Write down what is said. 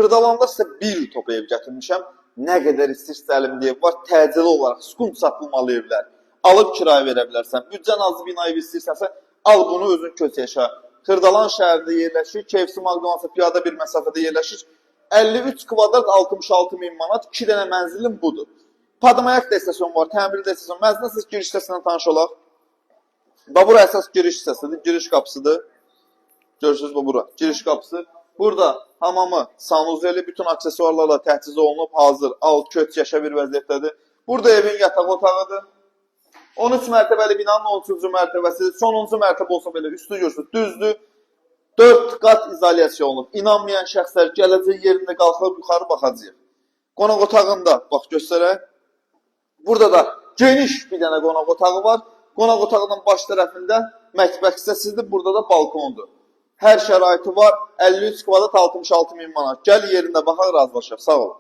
Xırdalanda sizə bir top ev gətirmişəm. Nə qədər istəyirsə əlimdə ev var. Təcili olaraq sukun satılmalı evlər. Alıb kirayə verə bilərsən. Büdcən azı bina ev istəyirsənsə, al bunu özün köç yaşa. Xırdalan şəhərində yerləşir. KFC McDonald's piyada bir məsafədə yerləşir. 53 kvadrat 66 min manat. 2 dənə mənzilim budur. Padmayak da istasyon var, təmir də istasyon. Mənzildə siz giriş hissəsindən tanış olaq. Bura əsas giriş hissəsidir, giriş qapısıdır. Görürsünüz bura, giriş qapısı. Burada hamamı, sanuzeli, bütün aksesuarlarla təchiz olunub, hazır, alt, köç, yaşa bir vəziyyətdədir. Burada evin yataq otağıdır. 13 mərtəbəli binanın 13-cü mərtəbəsi, sonuncu mərtəbə olsa belə üstü görürsünüz, düzdür. 4 qat izolyasiya olunub. İnanmayan şəxslər gələcək yerində qalxıb yuxarı baxacaq. Qonaq otağında, bax göstərək. Burada da geniş bir dənə qonaq otağı var. Qonaq otağının baş tərəfində mətbəx hissəsidir, burada da balkondur. Hər şəraiti var, 53 kvadrat 66 min manat. Gəl yerində baxaq, razılaşaq. Sağ olun.